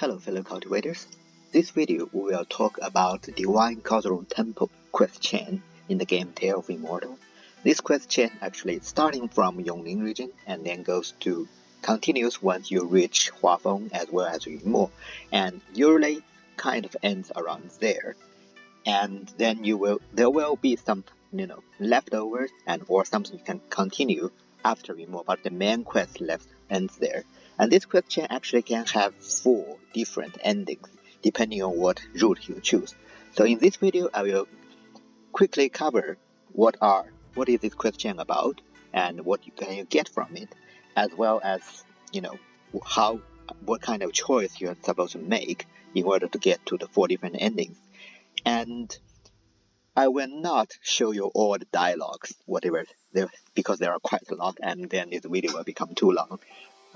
Hello fellow cultivators, this video we will talk about the Divine Cauldron Temple quest chain in the game Tale of Immortal. This quest chain actually starting from Yongling region and then continues once you reach Huafeng as well as Yunmo, and usually kind of ends around there. And then there will be some leftovers or something you can continue after Yunmo, but the main quest ends there. And this quest chain actually can have 4 different endings depending on what route you choose. So in this video I will quickly cover what is this quest chain about and what can you get from it, as well as what kind of choice you're supposed to make in order to get to the 4 different endings. And I will not show you all the dialogues, because there are quite a lot, and then this video will become too long.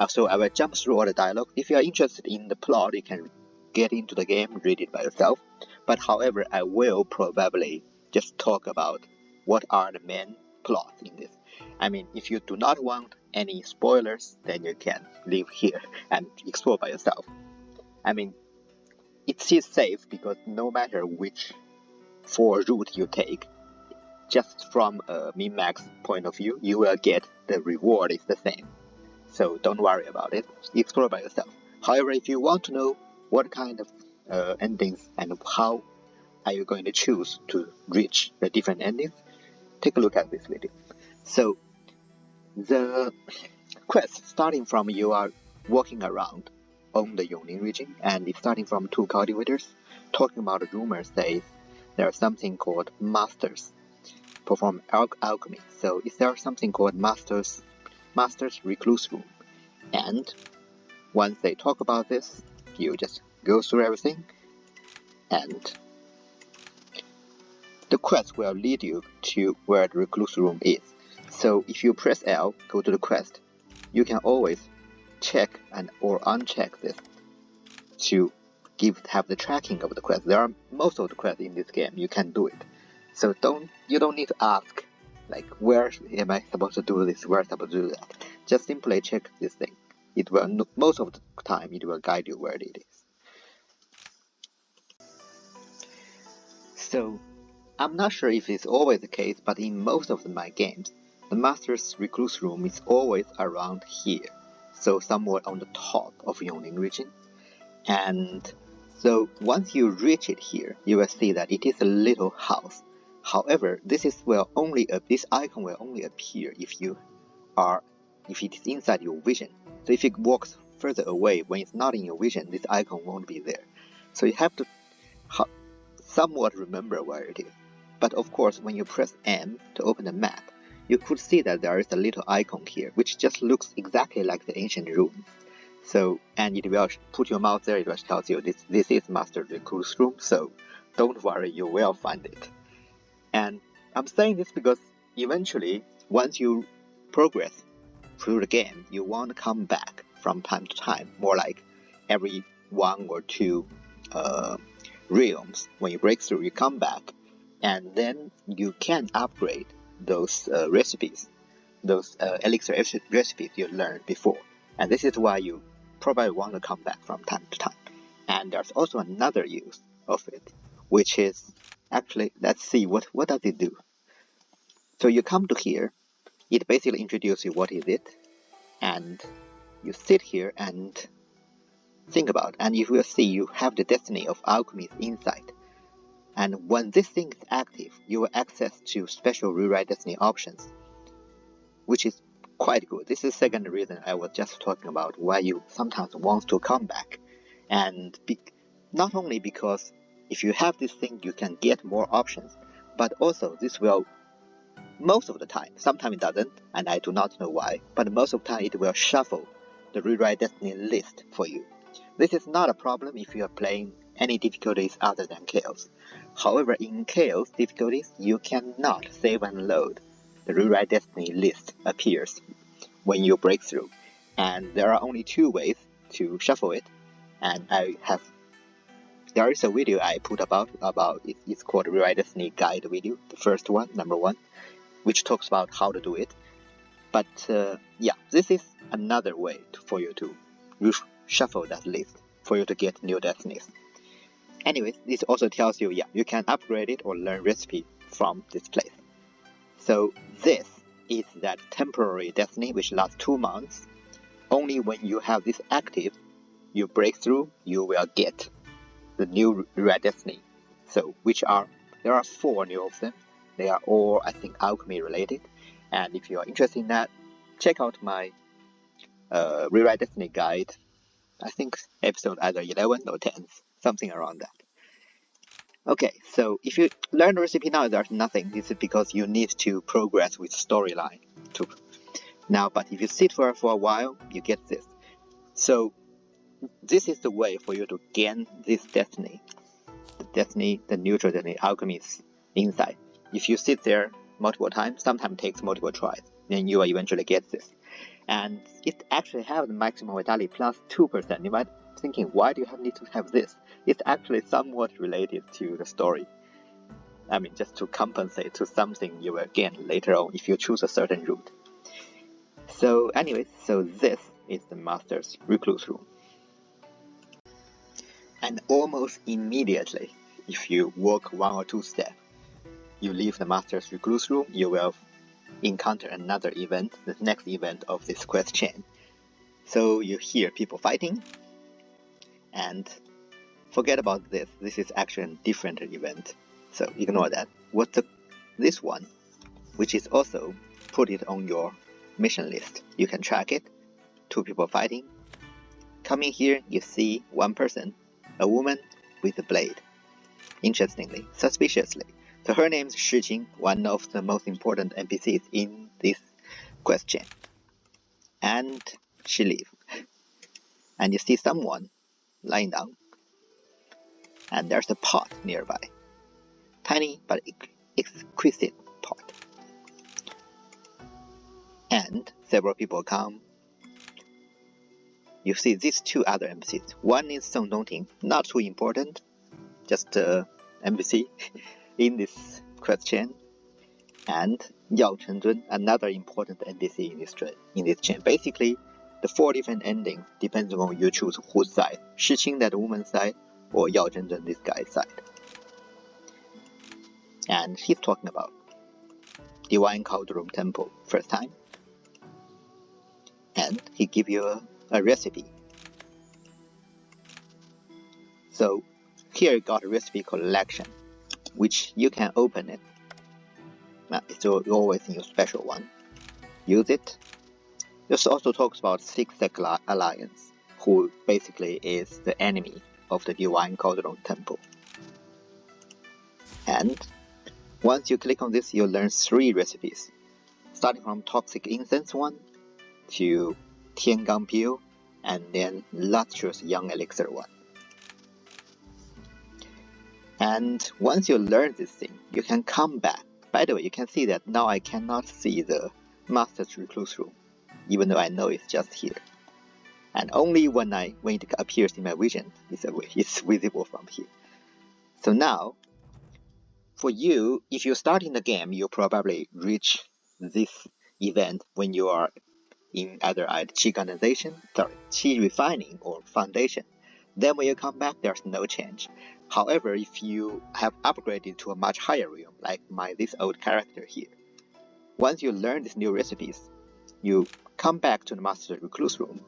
So I will jump through all the dialogue. If you are interested in the plot, you can get into the game, read it by yourself. But however, I will probably just talk about what are the main plots in this. I mean, if you do not want any spoilers, then you can leave here and explore by yourself. I mean, it is safe because no matter which 4 route you take, just from a min-max point of view, you will get the reward is the same. So don't worry about it, explore by yourself. However, if you want to know what kind of endings and how are you going to choose to reach the different endings, take a look at this video. So the quest starting from you are walking around on the Yongling region, and it's starting from 2 cultivators talking about a rumor says there's something called masters perform alchemy. So is there something called master's recluse room, and once they talk about this, you just go through everything and the quest will lead you to where the recluse room is. So if you press L, go to the quest, you can always check or uncheck this to have the tracking of the quest. There are most of the quests in this game, you can do it. So you don't need to ask like, where am I supposed to do this, where am I supposed to do that. Just simply check this thing. It will, most of the time, it will guide you where it is. So, I'm not sure if it's always the case, but in most of my games, the Master's Recluse Room is always around here. So somewhere on the top of Yongling region. And so once you reach it here, you will see that it is a little house. However, this icon will only appear if it is inside your vision. So if it walks further away when it's not in your vision, this icon won't be there. So you have to somewhat remember where it is. But of course, when you press M to open the map, you could see that there is a little icon here, which just looks exactly like the ancient ruins. So, and it will put your mouse there, it will tell you this is Master Recluse Room, so don't worry, you will find it. And I'm saying this because eventually, once you progress through the game, you want to come back from time to time, more like every 1 or 2 realms. When you break through, you come back, and then you can upgrade those recipes, those elixir recipes you learned before. And this is why you probably want to come back from time to time. And there's also another use of it, which is actually, let's see, what does it do? So you come to here, it basically introduces you what is it, and you sit here and think about, and you will see you have the destiny of alchemy inside. And when this thing is active, you will access to special rewrite destiny options, which is quite good. This is the second reason I was just talking about why you sometimes want to come back. And not only because if you have this thing, you can get more options, but also this will, most of the time, sometimes it doesn't, and I do not know why, but most of the time it will shuffle the rewrite destiny list for you. This is not a problem if you are playing any difficulties other than Chaos. However, in Chaos difficulties, you cannot save and load. The rewrite destiny list appears when you break through, and there are only 2 ways to shuffle it, and there is a video I put about it. It's called Rewrite Destiny Guide video, the first one, number 1, which talks about how to do it. But yeah, this is another way for you to shuffle that list. for you to get new destinies. Anyways, this also tells you, yeah, you can upgrade it or learn recipe from this place. So this is that temporary destiny which lasts 2 months. Only when you have this active, you break through, you will get the new red destiny. So there are 4 new of them. They are all, I think, alchemy related. And if you are interested in that, check out my rewrite destiny guide. I think episode either 11 or 10, something around that. Okay, so if you learn the recipe now, there's nothing. This is because you need to progress with storyline now. But if you sit for a while, you get this. So this is the way for you to gain this destiny. The neutral destiny, alchemy's insight. If you sit there multiple times, sometimes it takes multiple tries, then you will eventually get this. And it actually has the maximum vitality plus 2%. You might be thinking, why do you need to have this? It's actually somewhat related to the story. I mean, just to compensate to something you will gain later on if you choose a certain route. So anyways, this is the Master's Recluse Room. And almost immediately, if you walk 1 or 2 steps, you leave the Master's Recluse Room, you will encounter another event, the next event of this quest chain. So you hear people fighting, and forget about this. This is actually a different event, so ignore that. This one, which is also put it on your mission list. You can track it. 2 people fighting. Coming here, you see 1 person, a woman with a blade. Interestingly, suspiciously. So her name is Shijing, one of the most important NPCs in this quest chain. And she leaves. And you see someone lying down. And there's a pot nearby. Tiny but exquisite pot. And several people come. You see these 2 other NPCs. One is Song Dongting, not too important, just an NPC in this quest chain. And Yao Chenzun, another important NPC in this chain. Basically, the 4 different endings depends on you choose whose side. Shiqing, that woman's side, or Yao Chenzun, this guy's side. And he's talking about Divine Cauldron Temple first time. And he give you a recipe. So here you got a recipe collection, which you can open it. It's always in your special one. Use it. This also talks about Six Alliance, who basically is the enemy of the Divine Cauldron Temple. And once you click on this, you'll learn 3 recipes, starting from Toxic Incense 1 to Tiangang Peel, and then Lustrous Young Elixir 1. And once you learn this thing, you can come back. By the way, you can see that now I cannot see the Master's Recluse Room, even though I know it's just here. And only when it appears in my vision, it's visible from here. So now, for you, if you start in the game, you'll probably reach this event when you are in either Qi refining or foundation. Then when you come back, there's no change. However, if you have upgraded to a much higher realm, like this old character here, once you learn these new recipes, you come back to the Master Recluse Room,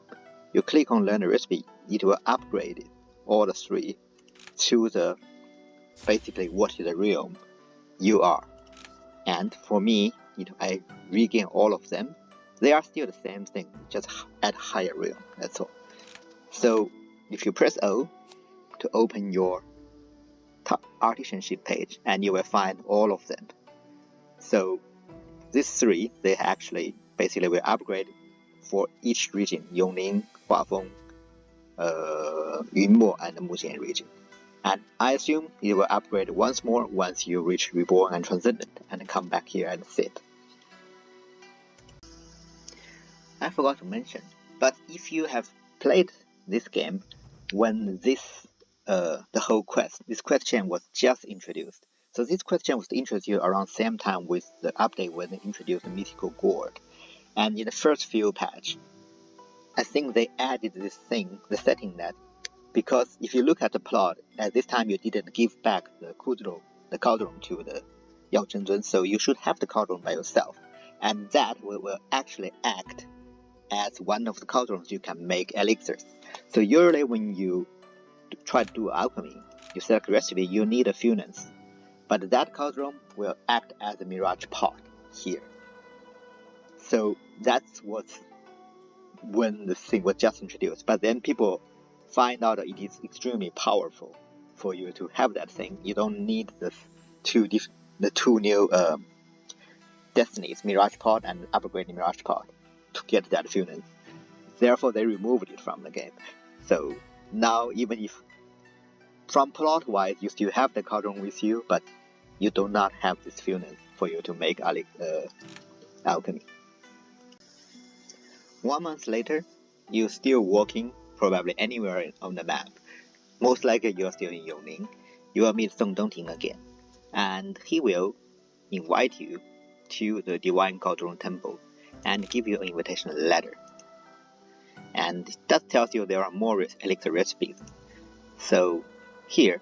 you click on Learn a Recipe, it will upgrade all the 3 to basically what is the realm you are. And for me, I regain all of them. They are still the same thing, just at higher realm, that's all. So if you press O to open your artisanship page, and you will find all of them. So these 3, they actually basically will upgrade for each region: Yongling, Huafeng, Yunmo, and Mujian region. And I assume it will upgrade once more once you reach Reborn and Transcendent and come back here and sit. I forgot to mention, but if you have played this game when the whole this quest chain was just introduced. So this quest chain was introduced around the same time with the update when they introduced the Mythical Gourd. And in the first few patch, I think they added this thing, the setting that because if you look at the plot, at this time you didn't give back the Cauldron to the Yao Zhenzun, so you should have the Cauldron by yourself, and that will actually act as one of the Cauldrons you can make elixirs. So usually when you try to do alchemy, you select recipe, you need a Funance, but that Cauldron will act as a Mirage Pot here. So that's what's when the thing was just introduced, but then people find out that it is extremely powerful for you to have that thing. You don't need the two new destinies, Mirage Pot and upgrading Mirage Pot, to get that Funance. Therefore, they removed it from the game. So now, even if from plot-wise you still have the Cauldron with you, but you do not have this Funance for you to make alchemy. 1 month later, you're still walking probably anywhere on the map. Most likely you're still in Yongning. You will meet Song Dongting again, and he will invite you to the Divine Cauldron Temple and give you an invitation letter. And that tells you there are more elixir recipes. So here,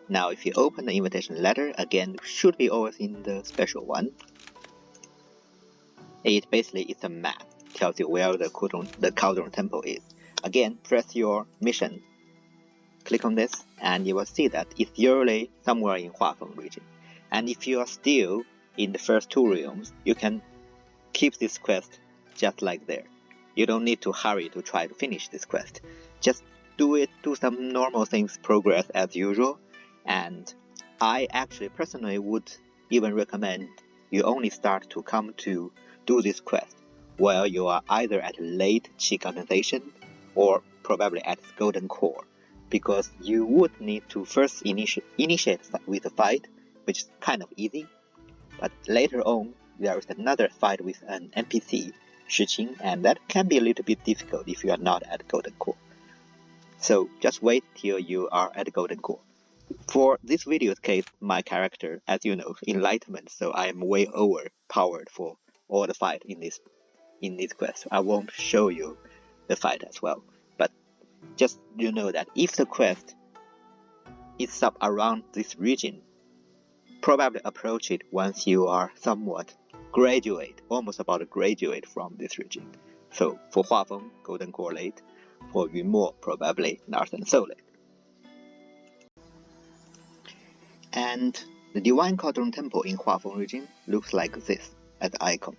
now if you open the invitation letter, again, should be always in the special one. It basically is a map, tells you where the Cauldron Temple is. Again, press your mission, click on this, and you will see that it's usually somewhere in Huafeng region. And if you are still in the first 2 realms, you can keep this quest just like there. You don't need to hurry to try to finish this quest. Just do some normal things, progress as usual. And I actually personally would even recommend you only start to come to do this quest while you are either at late Qi condensation or probably at Golden Core, because you would need to first initiate with a fight, which is kind of easy, but later on there is another fight with an NPC, Shiqing, and that can be a little bit difficult if you are not at Golden Core. So just wait till you are at Golden Core. For this video's case, my character, as you know, enlightenment, so I am way overpowered for all the fight in this quest. I won't show you the fight as well, but just you know that if the quest is up around this region, probably approach it once you are somewhat almost about to graduate from this region. So for Huafeng, Golden Core late. For Yunmo, probably North and Soul late. And the Divine Cauldron Temple in Huafeng region looks like this as an icon.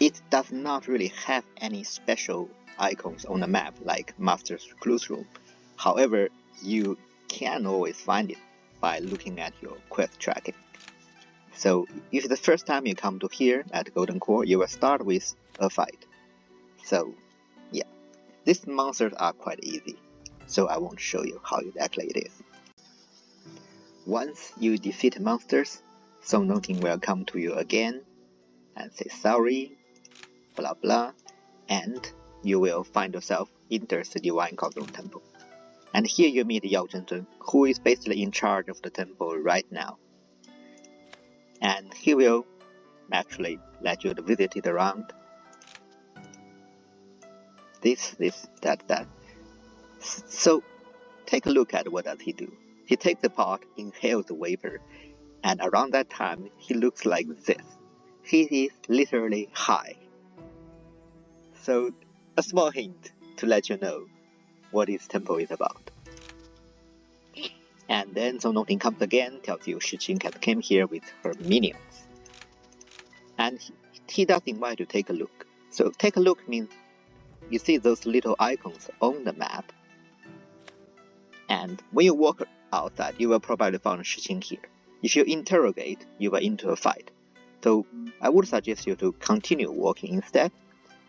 It does not really have any special icons on the map like Master's Recluse Room. However, you can always find it by looking at your quest tracking. So if the first time you come to here at Golden Core, you will start with a fight. So yeah, these monsters are quite easy, so I won't show you how exactly it is. Once you defeat monsters, Song Dongting will come to you again and say sorry, blah blah, and you will find yourself in the Divine Cauldron Temple. And here you meet Yao Zhenzun, who is basically in charge of the temple right now. And he will naturally let you visit it around. This, that. So take a look at what does he do. He takes the pot, inhales the vapor, and around that time he looks like this. He is literally high. So a small hint to let you know what his temple is about. And then Song Dongting comes again, tells you Shiqing came here with her minions. And he does invite you to take a look. So take a look means you see those little icons on the map. And when you walk outside, you will probably find Shiqing here. If you interrogate, you will into a fight. So I would suggest you to continue walking instead,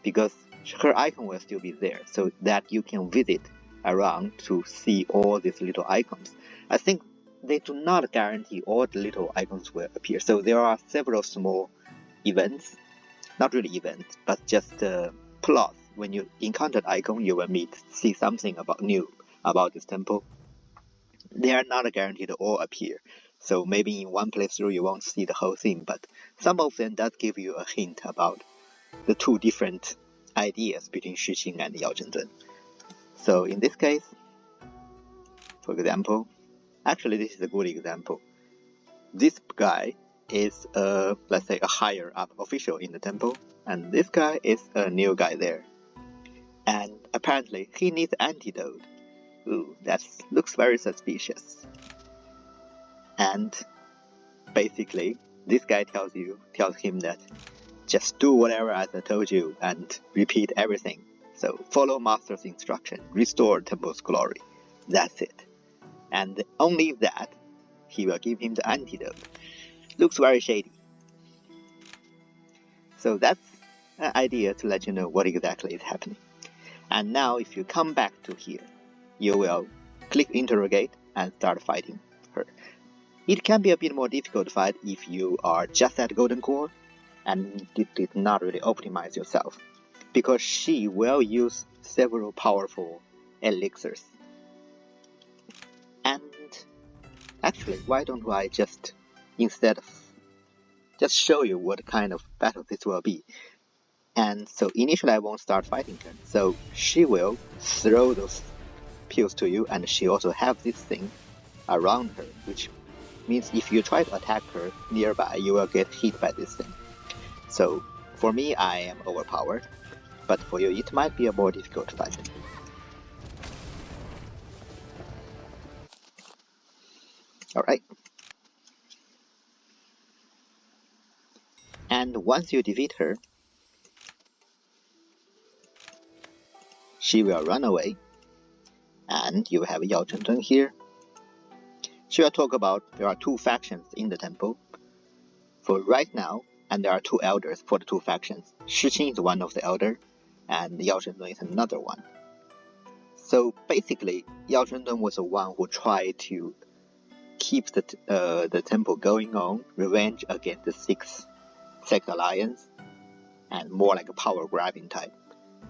because her icon will still be there, so that you can visit around to see all these little icons. I think they do not guarantee all the little icons will appear, so there are several small events, not really events, but just plots. When you encounter the icon, you will see something new about this temple. They are not guaranteed to all appear, so maybe in one playthrough you won't see the whole thing, but some of them does give you a hint about the two different ideas between Shiqing and Yao Zhenzun. So in this case, For example, actually this is a good example. This guy is let's say a higher up official in the temple, and this guy is a new guy there. And apparently he needs antidote. Ooh, that looks very suspicious. And basically, this guy tells him that just do whatever as I told you and repeat everything. So follow master's instruction, restore temple's glory. That's it. And only that, he will give him the antidote. Looks very shady. So that's an idea to let you know what exactly is happening. And now if you come back to here, you will click interrogate and start fighting her. It can be a bit more difficult to fight if you are just at golden core and did not really optimize yourself, because she will use several powerful elixirs. And actually, why don't I just, instead of just show you what kind of battle this will be. And so initially I won't start fighting her, so she will throw those pills to you, and she also have this thing around her, which means if you try to attack her nearby, you will get hit by this thing. So for me, I am overpowered, but for you it might be a more difficult fight. Alright. And once you defeat her, she will run away, and you have Yao Chengzhen here. She will talk about there are two factions in the temple for right now, and there are two elders for the two factions. Shi Qing is one of the elder, and Yao Chengzhen is another one. So basically, Yao Chengzhen was the one who tried to keep the temple going on, revenge against the Six Sect Alliance, and more like a power grabbing type.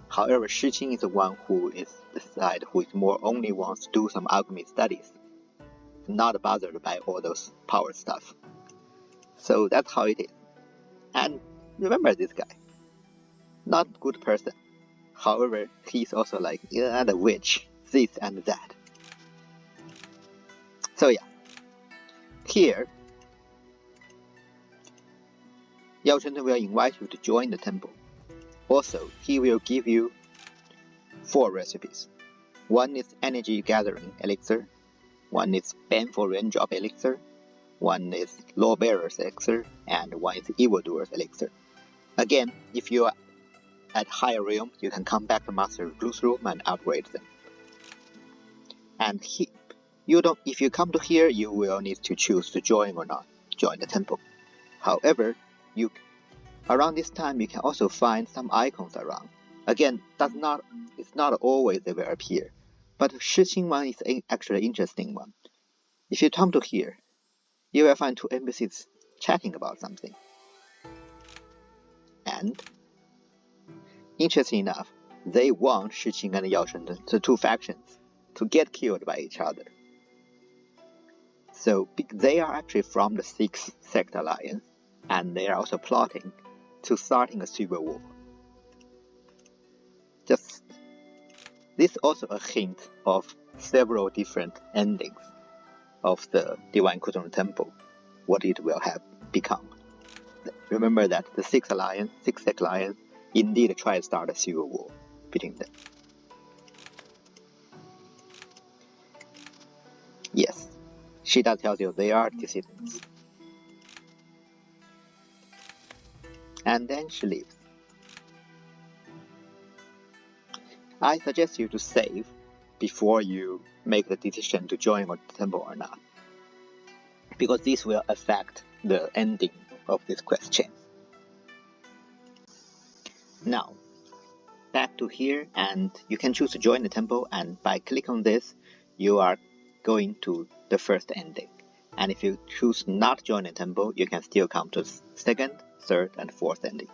However, Shi Qing is the one who is the side who is more only wants to do some alchemy studies, not bothered by all those power stuff. So that's how it is. And remember this guy, not good person. However, he's also like, yeah, the witch, this and that. So yeah, here, Yao Chengzhen will invite you to join the temple. Also, he will give you 4 recipes. One is energy gathering elixir, one is baneful raindrop elixir, one is lawbearer's elixir, and one is evildoer's elixir. Again, if you are at higher realms, you can come back to Master Recluse Room and upgrade them. And if you come to here, you will need to choose to join or not join the temple. However, around this time you can also find some icons around. Again, it's not always they will appear, but Shi Qing one is actually an interesting one. If you come to here, you will find 2 NPCs chatting about something. And interesting enough, they want Shi Qing and Yao Chengzhen, the 2 factions, to get killed by each other. So they are actually from the Six Sect Alliance, and they are also plotting to starting a civil war. Just this also a hint of several different endings of the Divine Cauldron Temple, what it will have become. Remember that the Six Sect Alliance indeed try to start a civil war between them. Yes, Shida tells you they are dissidents. And then she leaves. I suggest you to save before you make the decision to join the temple or not, because this will affect the ending of this question. Now, back to here, and you can choose to join the temple, and by clicking on this, you are going to the first ending. And if you choose not to join the temple, you can still come to second, third, and fourth ending.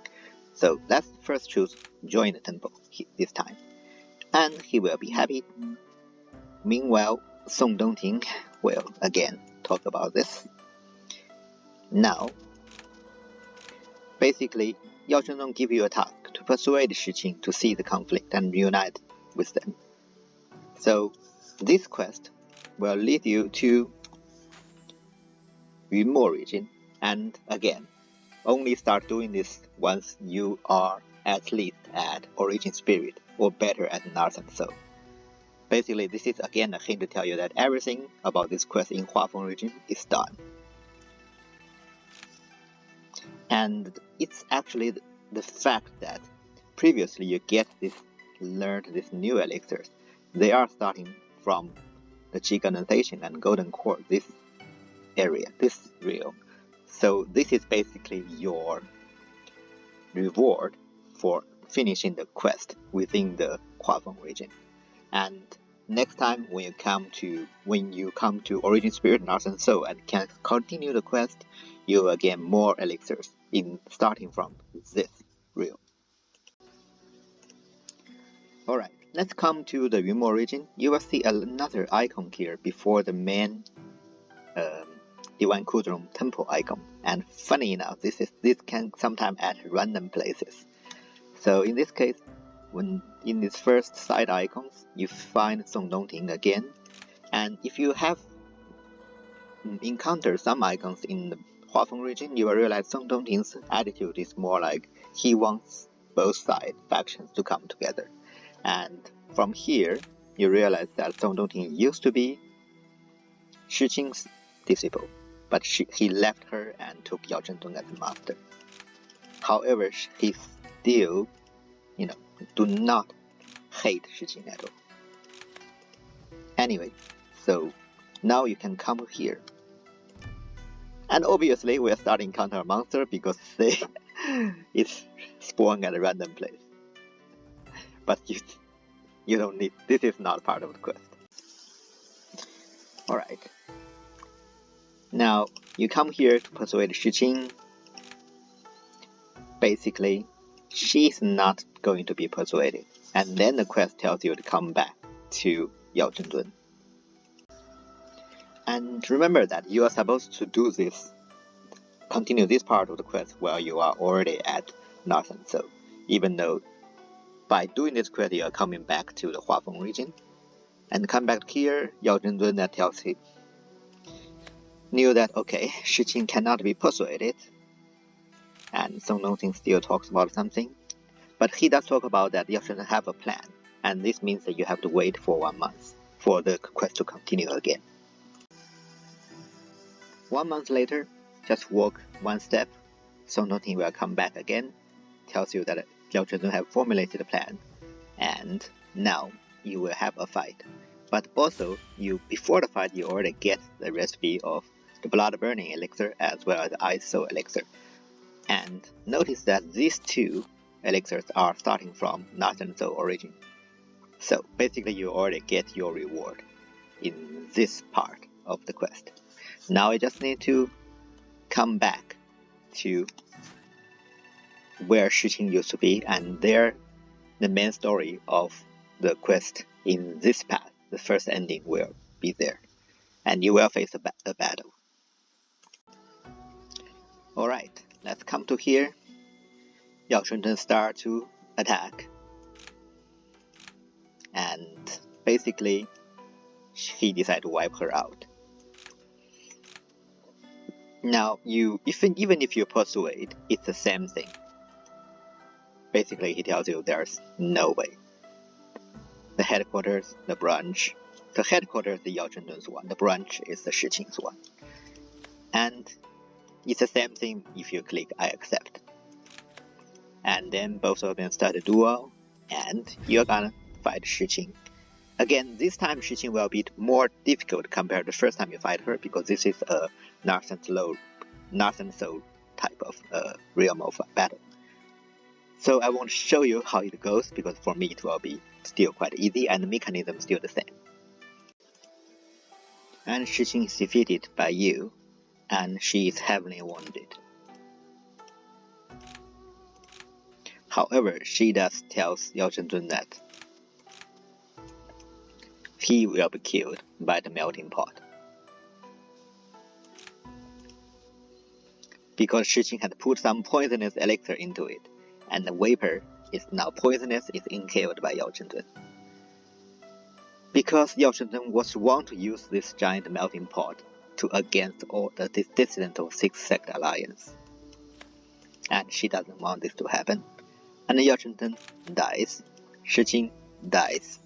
So let's first choose join the temple this time. And he will be happy. Meanwhile, Song Dongting will again talk about this. Now, basically, Yao Chengzhen give you a task to persuade Shi Qing to see the conflict and reunite with them. So this quest will lead you to Immortal region, and again, only start doing this once you are at least at Origin Spirit or better at North and Soul. Basically, this is again a hint to tell you that everything about this quest in Huafeng region is done. And it's actually the fact that previously you learned these new elixirs. They are starting from the Gigantization and Golden Core, this area, this realm. So this is basically your reward for finishing the quest within the Huafeng region. And next time when you come to Origin Spirit, North and Soul and can continue the quest, you will gain more elixirs starting from this realm. Alright, let's come to the Immortal region. You will see another icon here before the main Divine Cauldron temple icon. And funny enough, this can sometimes at random places. So in this case, when in these first side icons, you find Song Dongting again. And if you have encountered some icons in the Huafeng region, you will realize Song Dongting's attitude is more like he wants both side factions to come together. And from here, you realize that Song Dongting used to be Shi Qing's disciple, but he left her and took Yao Zhendun as a master. However, he still, do not hate Shi Qing at all. Anyway, so now you can come here. And obviously, we are starting to encounter a monster because it's spawned at a random place. But you don't need, this is not part of the quest. Alright. Now, you come here to persuade Shi Qing. Basically, she's not going to be persuaded. And then the quest tells you to come back to Yao Zhendun. And remember that you are supposed to do this, continue this part of the quest while you are already at North and Soul. Even though by doing this quest you are coming back to the Huafeng region. And come back here, Yao Zhendun that tells him, knew that okay, Shi Qing cannot be persuaded. And Song Dongting still talks about something. But he does talk about that Yao Zhendun have a plan. And this means that you have to wait for 1 month for the quest to continue again. 1 month later, just walk 1 step, Song Dongting will come back again, tells you that Yao Zhendun have formulated a plan, and now you will have a fight. But also, before the fight, you already get the recipe of the Blood Burning Elixir as well as the Ice Soul Elixir. And notice that these 2 elixirs are starting from North and Soul origin. So basically, you already get your reward in this part of the quest. Now you just need to come back to where Shi Qing used to be, and there the main story of the quest in this path, the first ending, will be there. And you will face a battle. Alright, let's come to here. Yao Zhendun start to attack. And basically, he decided to wipe her out. Now, even if you persuade, it's the same thing. Basically, he tells you there's no way. The headquarters, the branch. The headquarters is Yao Zhendun's one. The branch is the Shi Qing's one. And it's the same thing if you click I accept. And then both of them start a duel, and you're gonna fight Shi Qing. Again, this time Shi Qing will be more difficult compared to the first time you fight her, because this is a North and Soul type of realm of battle. So I won't show you how it goes, because for me it will be still quite easy and the mechanism still the same. And Shi Qing is defeated by you, and she is heavily wounded. However, she does tell Yao Zhendun that he will be killed by the melting pot. Because Shi Qing had put some poisonous elixir into it, and the vapor is now poisonous, is inhaled by Yao Zhendun. Because Yao Shenzhen was want to use this giant melting pot to against all the dissident of Six Sect Alliance. And she doesn't want this to happen. And Yao Shenzhen dies. Shi Qing dies.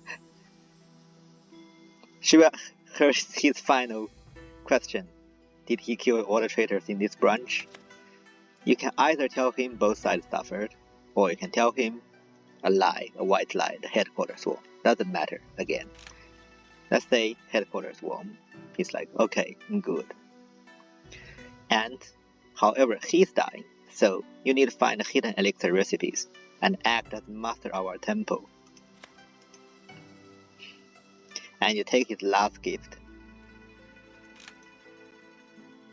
His final question: did he kill all the traitors in this branch? You can either tell him both sides suffered, or you can tell him a lie, a white lie, the headquarters won. Doesn't matter again. Let's say headquarters won. He's like, okay, good. And, however, he's dying, so you need to find hidden elixir recipes and act as master of our temple. And you take his last gift,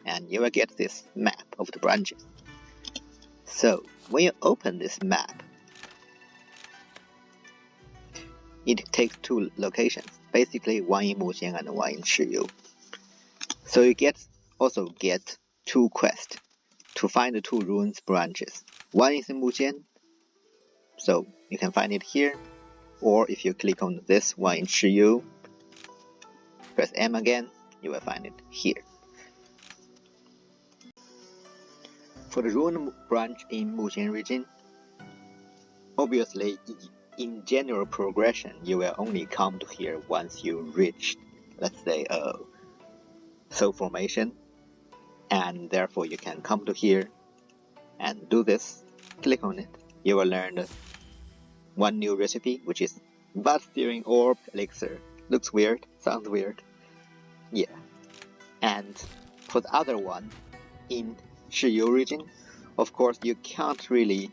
and you will get this map of the branches. So, when you open this map, it takes two locations, basically one in Mujian and one in Shiyu. So you also get two quests to find the two ruins branches. One is in Mujian, so you can find it here, or if you click on this one in Shiyu, press M again, you will find it here. For the ruin branch in Mujian region, obviously in general progression, you will only come to here once you reach, let's say, a soul formation, and therefore you can come to here and do this, click on it. You will learn one new recipe, which is Bud Steering Orb Elixir. Looks weird, sounds weird. Yeah. And for the other one, in Shiyu region, of course you can't really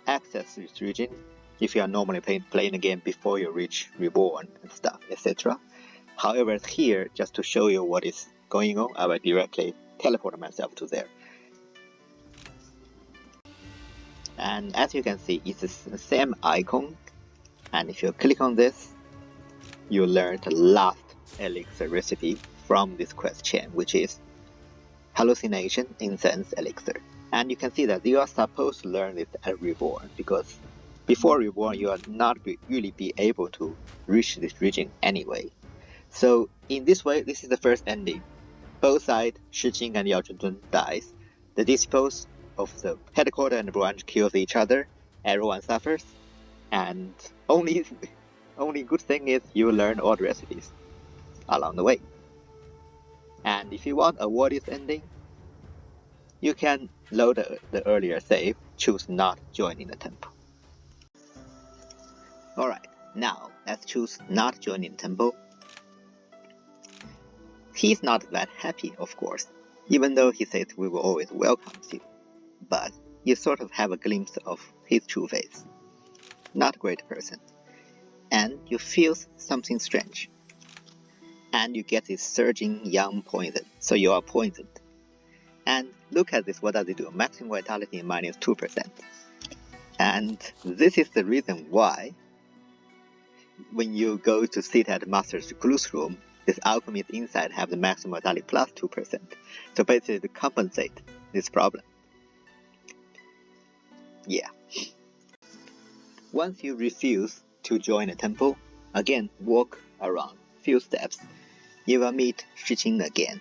access this region if you are normally playing the game before you reach Reborn and stuff, etc. However, here, just to show you what is going on, I will directly teleport myself to there. And as you can see, it's the same icon, and if you click on this, you learn the last elixir recipe from this quest chain, which is Hallucination Incense Elixir. And you can see that you are supposed to learn this at Reborn, because before Reborn you are not really be able to reach this region anyway. So in this way, this is the first ending. Both sides, Shi Qing and Yao Zhenzhen dies. The disciples of the headquarters and branch kills each other. Everyone suffers, and only good thing is you learn all the recipes along the way. And if you want to avoid this ending, you can load the earlier save, choose not joining the temple. Alright, now let's choose not joining the temple. He's not that happy, of course, even though he says we will always welcome you. But you sort of have a glimpse of his true face. Not a great person. And you feel something strange. And you get this surging young poison, so you are poisoned. And look at this, what does it do? Maximum vitality minus 2%. And this is the reason why, when you go to sit at the Master's Recluse Room, this alchemist inside have the maximum vitality plus 2%. So basically to compensate this problem. Yeah. Once you refuse to join the temple, again walk around few steps, you will meet Shi Qing again.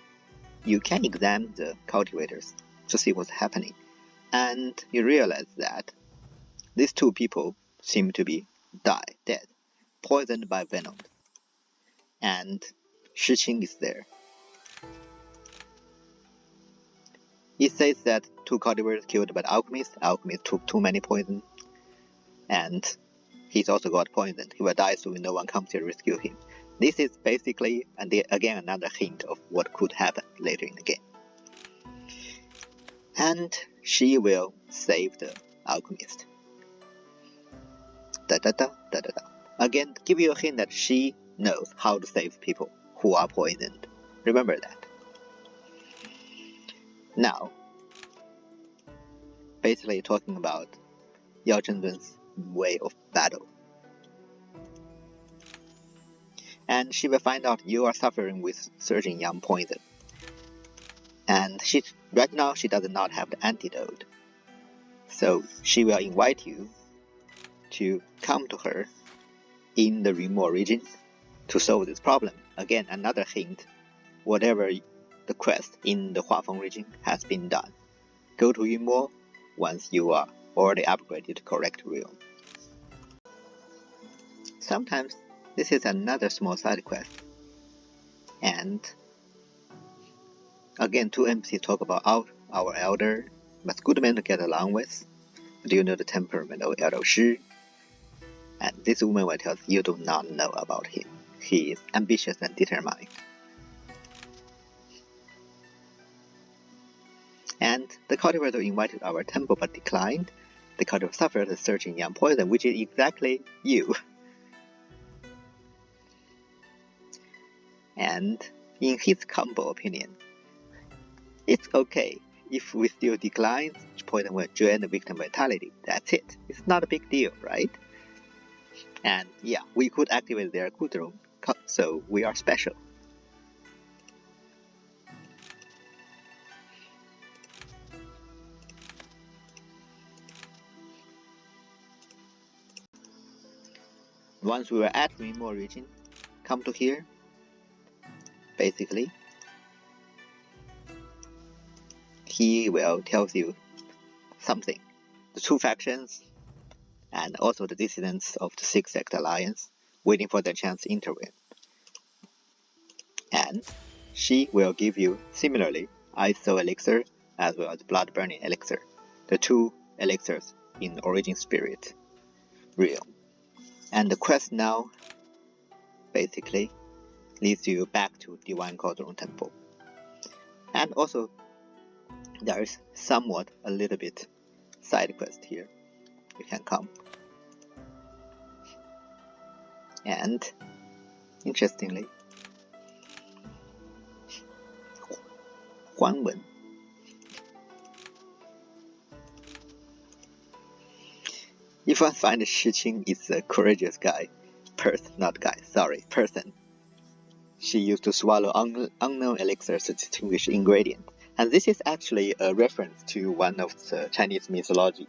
You can examine the cultivators to see what's happening, and you realize that these two people seem to be dead, poisoned by venom. And Shi Qing is there. It says that two cultivators killed by the alchemist. The alchemist took too many poison, and he's also got poisoned. He will die soon. No one comes to rescue him. This is basically, and again, another hint of what could happen later in the game. And she will save the alchemist. Again, give you a hint that she knows how to save people who are poisoned. Remember that. Now, basically talking about Yao Zhenzhen's way of battle. And she will find out you are suffering with surging young poison. And right now she does not have the antidote. So she will invite you to come to her in the remote region to solve this problem. Again, another hint, whatever the quest in the Huafeng region has been done, go to Immortal once you are already upgraded to correct realm. Sometimes this is another small side quest, and again, two NPCs talk about our elder, but good man to get along with. Do you know the temperament of Elder Shi? And this woman will tell you do not know about him. He is ambitious and determined. And the cultivator invited our temple but declined. The cultivator suffered a surge in young poison, which is exactly you. And in his humble opinion, it's okay if we still decline, poison will drain the victim vitality. That's it. It's not a big deal, right? And yeah, we could activate their Cauldron, so we are special. Once we were at the Immortal region, come to here. Basically, he will tell you something. The two factions, and also the dissidents of the Six Sect Alliance, waiting for their chance to intervene. And she will give you, similarly, Ice Soul Elixir as well as Blood Burning Elixir, the two elixirs in Origin Spirit realm. And the quest now basically leads you back to Divine Cauldron Temple. And also, there is somewhat a little bit side quest here. You can come. And interestingly, Huanwen. If I find Shi Qing is a courageous guy, person. She used to swallow unknown elixirs to distinguish ingredient. And this is actually a reference to one of the Chinese mythological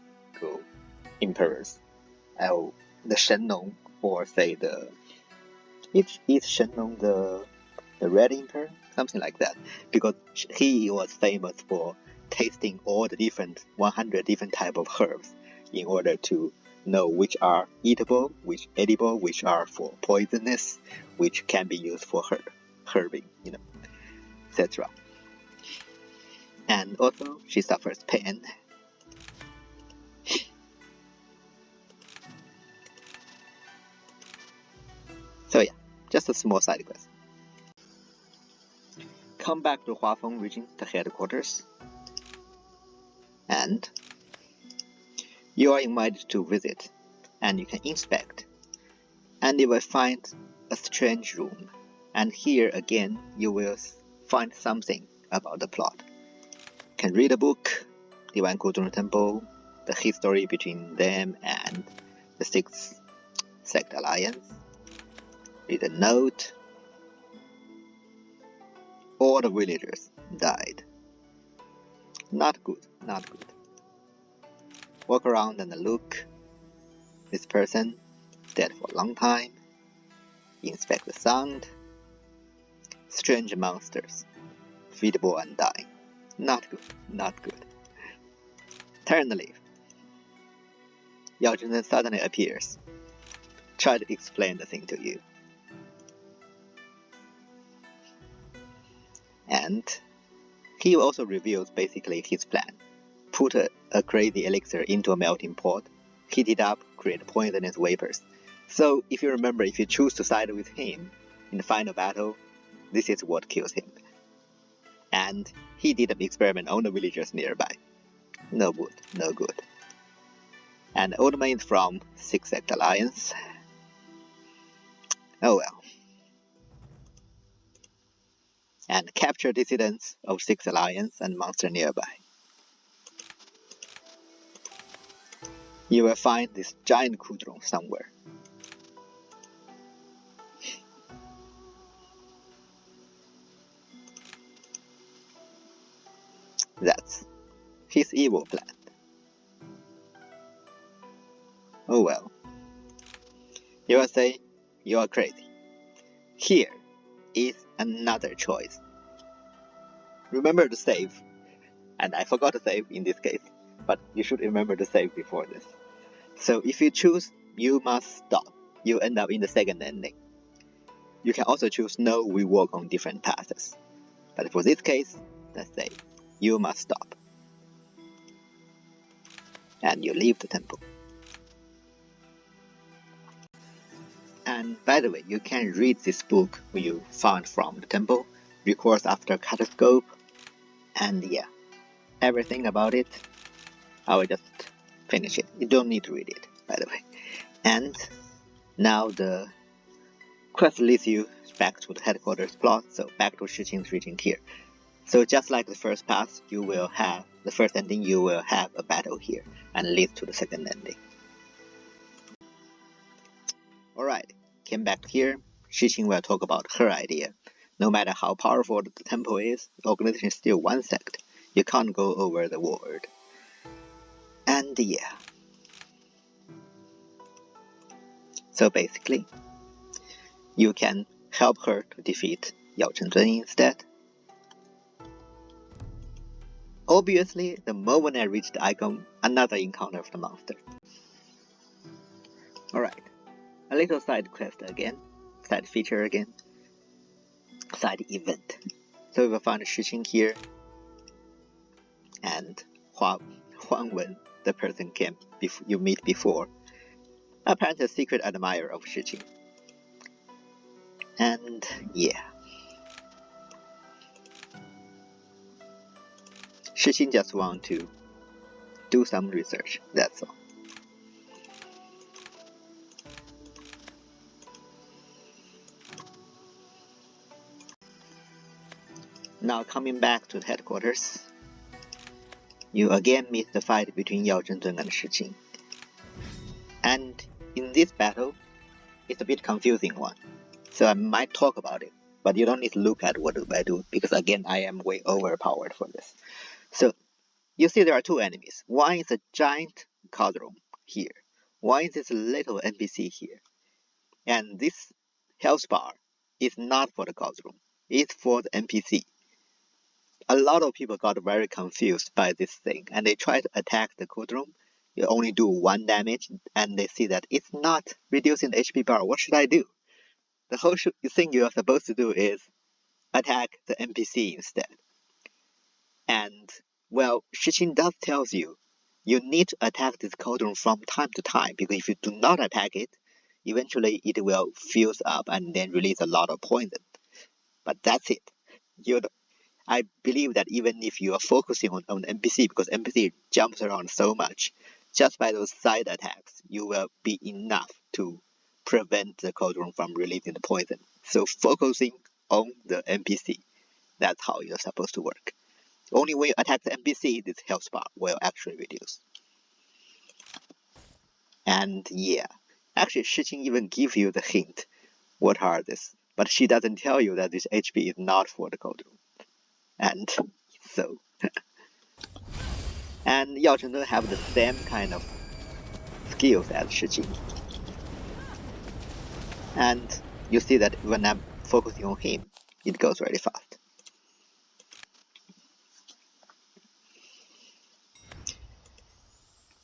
emperors, the Shenlong, or say is Shenlong the Red Emperor? Something like that. Because he was famous for tasting all the 100 different type of herbs in order to know which are eatable, which edible, which are for poisonous, which can be used for herbing, etc. And also, she suffers pain. So yeah, just a small side quest. Come back to Huafeng region, the headquarters, and you are invited to visit, and you can inspect, and you will find a strange room, and here again you will find something about the plot. You can read a book, Divine Cauldron Temple, the history between them and the Sixth Sect Alliance. Read a note. All the villagers died. Not good, not good. Walk around and look. This person dead for a long time. Inspect the sound. Strange monsters, feedable and dying. Not good, not good. Turn the leaf. Yao Zhenzhen suddenly appears. Try to explain the thing to you. And he also reveals basically his plan. Put a crazy elixir into a melting pot, heat it up, create poisonous vapors. So if you remember, if you choose to side with him in the final battle, this is what kills him. And he did an experiment on the villagers nearby. No good, no good. And the old man is from Six Sect Alliance. Oh well. And capture dissidents of Six Alliance and monster nearby. You will find this giant Cauldron somewhere. That's his evil plan. Oh well. You will say, you are crazy. here is another choice. Remember to save. And I forgot to save in this case, but you should remember to save before this. So if you choose you must stop, you end up in the second ending. You can also choose no, we walk on different paths. But for this case, let's say you must stop. And you leave the temple. And by the way, you can read this book you found from the temple, records after catastrophe, and yeah, everything about it. I will just finish it. You don't need to read it, by the way. And now the quest leads you back to the headquarters plot, so back to Shiqing's region here. So just like the first path, you will have the first ending, you will have a battle here, and leads to the second ending. Alright, came back here. Shiqing will talk about her idea. No matter how powerful the temple is, the organization is still one sect. You can't go over the word. And yeah. So basically, you can help her to defeat Yao Chenzun instead. Obviously, the moment I reached the icon, another encounter of the monster. Alright, a little side quest again, side feature again, side event. So we will find Shiqing here, and Huang Wen, the person you meet before, apparently a secret admirer of Shiqing. And yeah. Shiqing just want to do some research, that's all. Now coming back to the headquarters, you again meet the fight between Yao Zhenzun and Shiqing. And in this battle, it's a bit confusing one, so I might talk about it, but you don't need to look at what I do, because again I am way overpowered for this. So you see there are two enemies. One is a giant Cauldron here, one is this little NPC here, and this health bar is not for the Cauldron, it's for the NPC. A lot of people got very confused by this thing, and they try to attack the Cauldron. You only do 1 damage, and they see that it's not reducing the HP bar. What should I do? The whole thing you are supposed to do is attack the NPC instead. And, well, Shiqing does tells you, you need to attack this Cauldron from time to time, because if you do not attack it, eventually it will fuse up and then release a lot of poison. But that's it. I believe that even if you are focusing on NPC, because NPC jumps around so much, just by those side attacks, you will be enough to prevent the Cauldron from releasing the poison. So focusing on the NPC, that's how you're supposed to work. Only when you attack the NPC, this health bar will actually reduce. And yeah, actually Shiqing even gives you the hint, what are this? But she doesn't tell you that this HP is not for the Cauldron. And so, and Yao Chenzun have the same kind of skills as Shiqing. And you see that when I'm focusing on him, it goes really fast.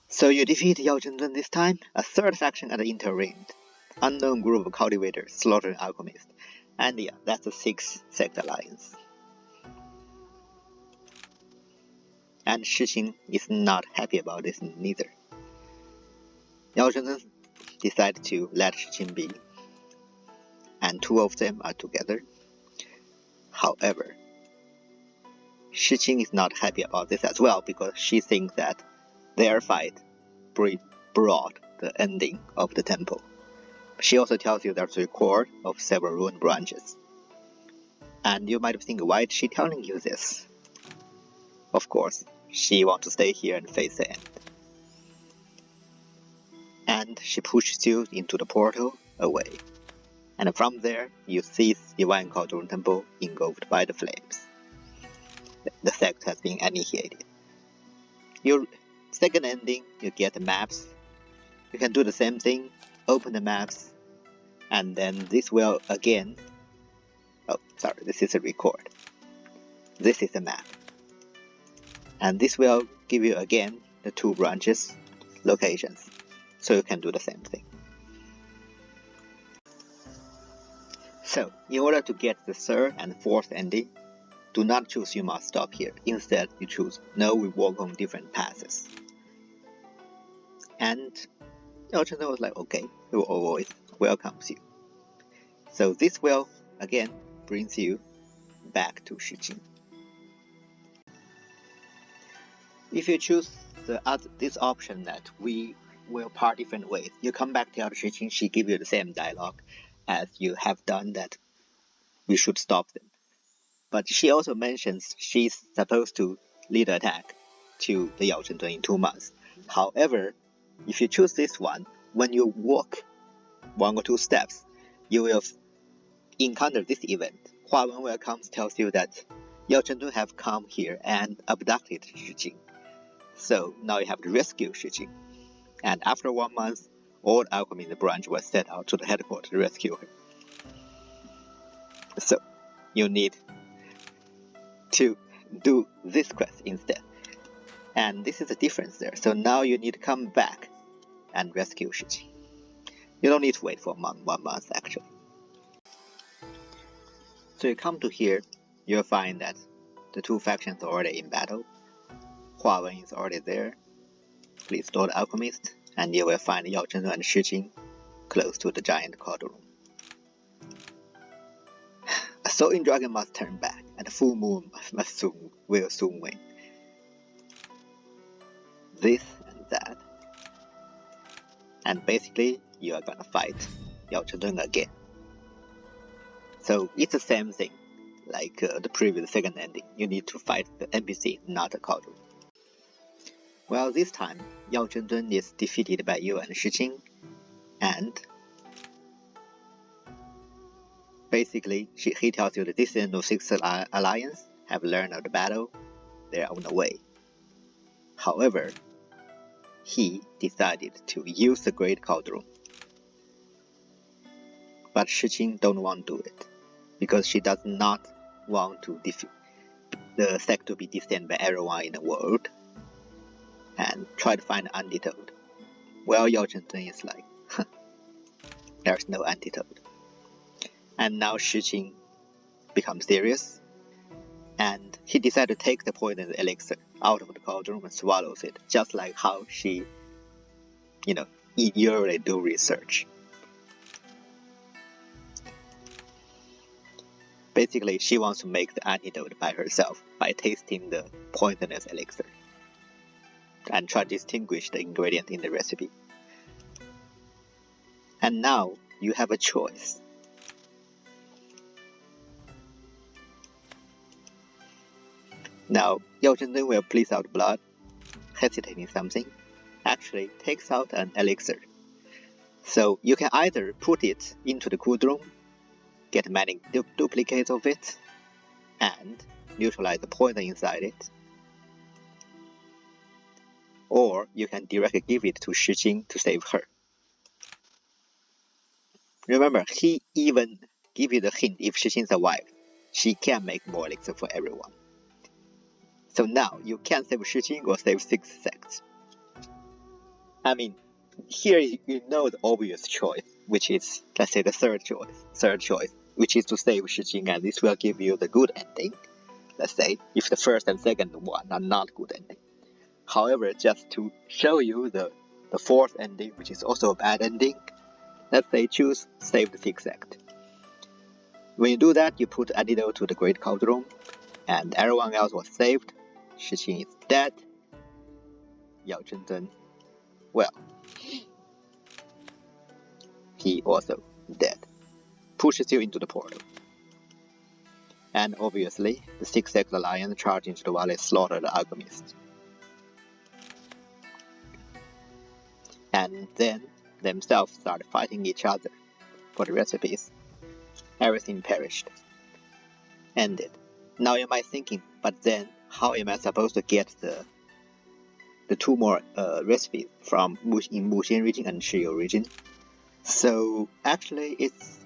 So you defeat Yao Chenzun this time, a third faction at the intervened. Unknown group of cultivators, slaughtering alchemists. And yeah, that's the 6th sect alliance. And Shiqing is not happy about this neither. Yao Zhenzun decided to let Shiqing be, and 2 of them are together. However, Shiqing is not happy about this as well, because she thinks that their fight brought the ending of the temple. She also tells you there's a record of several ruined branches. And you might think, why is she telling you this? Of course, she wants to stay here and face the end. And she pushes you into the portal away. And from there, you see the Divine Cauldron Temple engulfed by the flames. The sect has been annihilated. Your second ending, you get the maps. You can do the same thing, open the maps, and then this will again Oh, sorry, this is a record. This is a map. And this will give you again the 2 branches locations, so you can do the same thing. So, in order to get the 3rd and 4th ending, do not choose you must stop here. Instead, you choose no, we walk on different paths. And Yao Chengdun was like, okay, he will always welcomes you. So this will again brings you back to Shijing. If you choose this option that we will part different ways, you come back to Shijing, she give you the same dialogue as you have done, that we should stop them. But she also mentions she's supposed to lead an attack to the Yao Chengdun in 2 months. However, if you choose this one, when you walk 1 or 2 steps, you will encounter this event. Hua Wen will come tells you that Yao Chengdun have come here and abducted Shijing. So now you have to rescue Shijing. And after 1 month, all alchemy in the branch was set out to the headquarters to rescue her. So you need to do this quest instead. And this is the difference there. So now you need to come back and rescue Shijing. You don't need to wait for 1 month actually. So you come to here, you'll find that the 2 factions are already in battle. Hua Wen is already there. Please stole the alchemist, and you will find Yao Chengdun and Shijing close to the giant Cauldron. A soaring dragon must turn back, and the full moon will soon wane. This and that. And basically, you are gonna fight Yao Chengdun again. So it's the same thing, like the previous 2nd ending. You need to fight the NPC, not the Cauldron. Well, this time, Yao Chengdun is defeated by you and Shijing, and basically, he tells you the Descendant of 6th Alliance have learned of the battle, they are on the way. However, he decided to use the Great Cauldron. But Shijing don't want to do it, because she does not want to defeat the sect to be defended by everyone in the world, and try to find an antidote. Well, Yao Chengdun is like, there's no antidote. And now Shijing becomes serious, and he decided to take the poison elixir out of the cauldron and swallows it, just like how she, usually do research. Basically, she wants to make the antidote by herself by tasting the poisonous elixir and try to distinguish the ingredient in the recipe. And now you have a choice. Now, Yao Chengdun will please out blood, hesitating something, actually takes out an elixir. So you can either put it into the cauldron, get many duplicates of it, and neutralize the poison inside it. Or you can directly give it to Shijing to save her. Remember, he even gave you the hint, if Shijing survives, she can make more elixir for everyone. So now you can save Shijing or save 6 sects. I mean, here you know the obvious choice, which is, let's say, the third choice, which is to save Shijing, and this will give you the good ending. Let's say, if the first and second one are not good ending. However, just to show you the 4th ending, which is also a bad ending, let's say choose save the 6th sect. When you do that, you put antidote to the Great Cauldron, and everyone else was saved. Shijing is dead. Yao Chengdun, well, he also dead. Pushes you into the portal. And obviously, the 6th sect alliance charge into the valley, slaughter the alchemist. And then themselves start fighting each other for the recipes. Everything perished. Ended. Now you might thinking, but then how am I supposed to get the 2 more recipes from in Muxian region and Shiyu region? So actually it's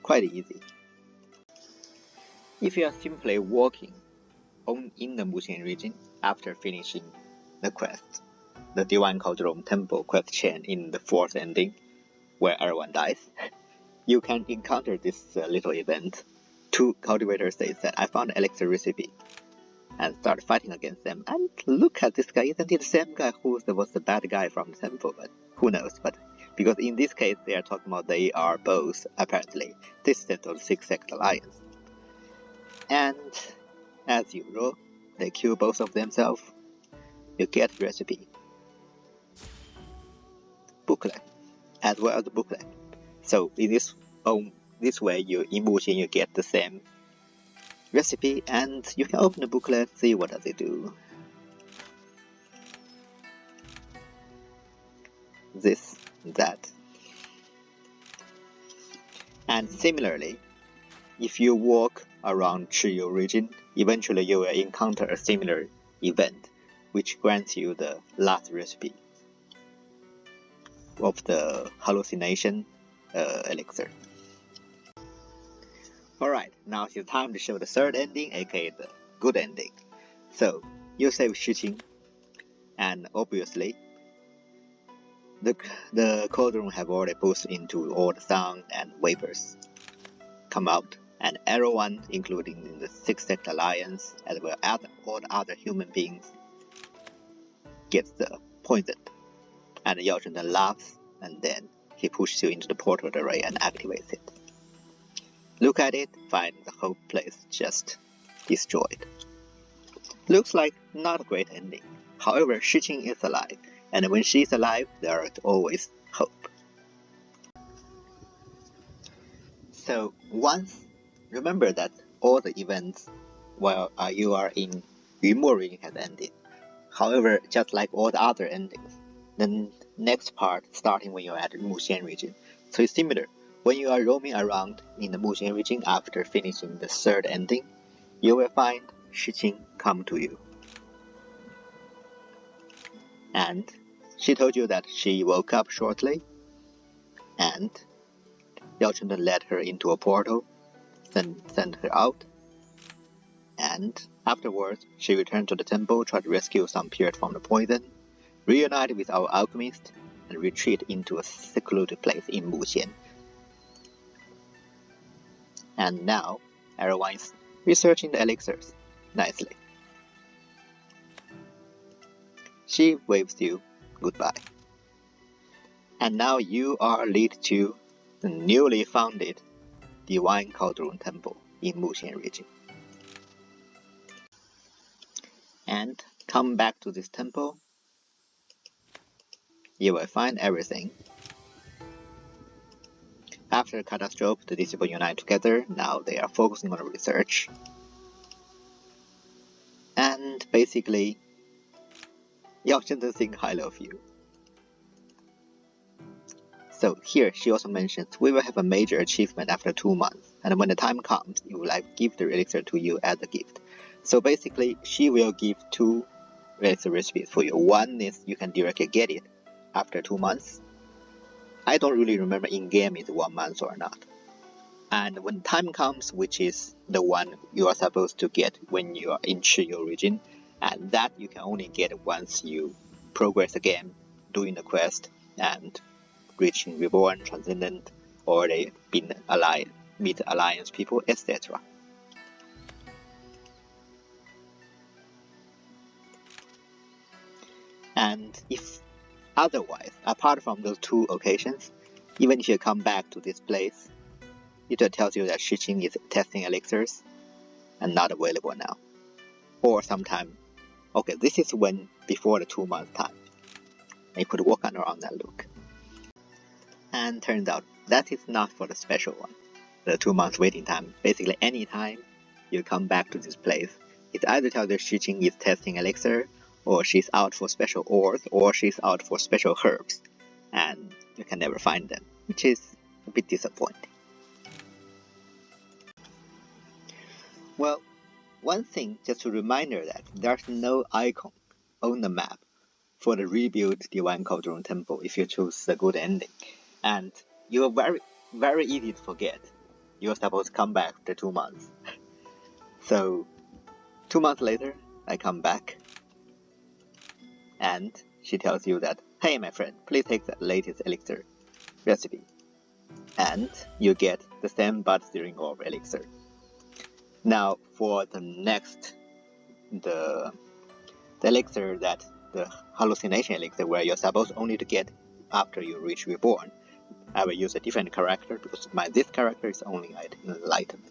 quite easy. If you are simply walking in the Muxian region after finishing the quest, the Divine Cauldron Temple quest chain in the 4th ending, where everyone dies, you can encounter this little event. 2 cultivators say that I found elixir recipe and start fighting against them. And look at this guy, isn't it the same guy who was the bad guy from the temple? But who knows? But because in this case they are talking about they are both apparently distant of the 6 Sect Alliance. And as usual, they kill both of themselves. You get recipe, booklet, as well as the booklet. So in this way, in Muxian you get the same recipe, and you can open the booklet, see what does it do. This, that. And similarly, if you walk around Chiyu region, eventually you will encounter a similar event, which grants you the last recipe of the hallucination elixir. Alright, now it's time to show the 3rd ending, aka the good ending. So, you save Shiqing, and obviously, the Cauldron have already boosted into all the sound and vapors come out, and everyone, including the 6 Sect Alliance, as well as all the other human beings, gets the poison. And Yao Zhengden laughs, and then he pushes you into the portal array and activates it. Look at it, find the whole place just destroyed. Looks like not a great ending. However, Shiqing is alive, and when she's alive, there is always hope. So once, remember that all the events while you are in Immortal region has ended. However, just like all the other endings, the next part starting when you're at the Muxian region. So it's similar. When you are roaming around in the Muxian region after finishing the 3rd ending, you will find Shiqing come to you. And she told you that she woke up shortly, and Yao Zhengden led her into a portal, then sent her out, and afterwards she returned to the temple, tried to rescue some Pierce from the poison, reunite with our alchemist, and retreat into a secluded place in Muxian. And now, everyone is researching the elixirs nicely. She waves you goodbye. And now you are led to the newly founded Divine Cauldron Temple in Muxian region. And come back to this temple, you will find everything. After the catastrophe, the disciples unite together. Now they are focusing on research. And basically, Yao Zhengden thinks highly of you. So here she also mentions, we will have a major achievement after 2 months, and when the time comes, you will give the elixir to you as a gift. So basically, she will give 2 elixir recipes for you. One is you can directly get it after 2 months. I don't really remember in-game is 1 month or not. And when time comes, which is the one you are supposed to get when you are in Chiyu region, and that you can only get once you progress the game, doing the quest, and reaching Reborn, Transcendent, or they've been allied, meet Alliance people, etc. And if otherwise, apart from those 2 occasions, even if you come back to this place, it tells you that Shiqing is testing elixirs and not available now. Or sometime, okay, this is when before the 2 months time. You could walk around and look. And turns out that is not for the special one, the 2 months waiting time. Basically, any time you come back to this place, it either tells you Shiqing is testing elixir, or she's out for special ores, or she's out for special herbs, and you can never find them, which is a bit disappointing. Well, one thing, just a reminder that there's no icon on the map for the rebuild Divine Cauldron Temple if you choose the good ending. And you're very easy to forget. You're supposed to come back after 2 months. So 2 months later, I come back, and she tells you that, hey my friend, please take the latest elixir recipe. And you get the same bud steering orb elixir. Now for the next, the elixir that the hallucination elixir, where you're supposed only to get after you reach reborn, I will use a different character because this character is only at enlightenment.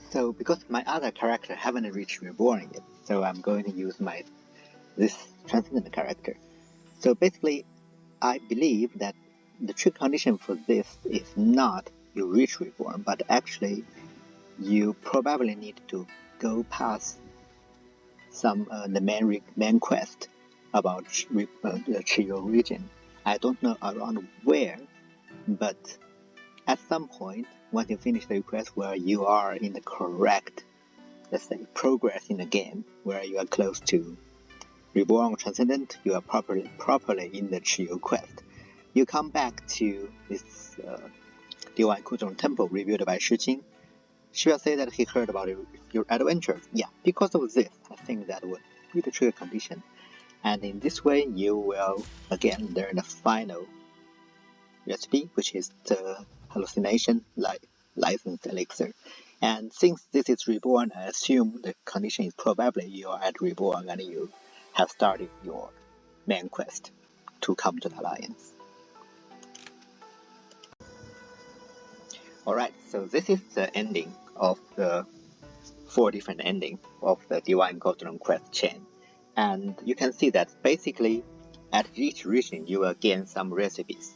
So because my other character haven't reached reborn yet, so I'm going to use this transcendent character. So basically, I believe that the trick condition for this is not you reach reborn, but actually you probably need to go past some the main quest about the Chiyo region. I don't know around where, but at some point, once you finish the quest where you are in the correct, let's say, progress in the game, where you are close to Reborn or Transcendent, you are properly in the Chiyo quest. You come back to this Divine Cauldron temple rebuilt by Shijing. She will say that he heard about your adventures. Yeah, because of this, I think that would be the trigger condition. And in this way, you will again learn the final recipe, which is the hallucination license elixir. And since this is reborn, I assume the condition is probably you are at reborn and you have started your main quest to come to the alliance. Alright, so this is the ending of the 4 different endings of the Divine Cauldron quest chain. And you can see that basically at each region you will gain some recipes.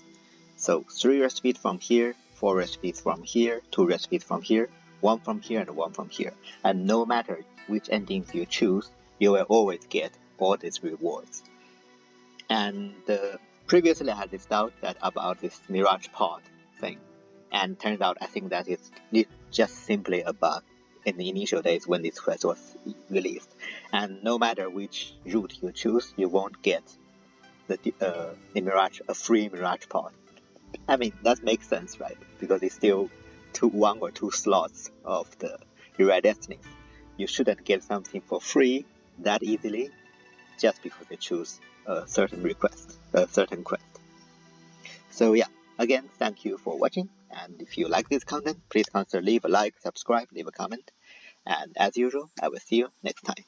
So 3 recipes from here, 4 recipes from here, 2 recipes from here, 1 from here and 1 from here. And no matter which endings you choose, you will always get all these rewards. And previously I had this doubt about this Mirage Pod thing. And turns out I think that it's just simply a bug in the initial days when this quest was released. And no matter which route you choose, you won't get a free Mirage Pod. I mean, that makes sense, right? Because it's still 1 or 2 slots of the Rewrite Destinies. You shouldn't get something for free that easily just because you choose a certain quest. So yeah, again, thank you for watching. And if you like this content, please consider leave a like, subscribe, leave a comment. And as usual, I will see you next time.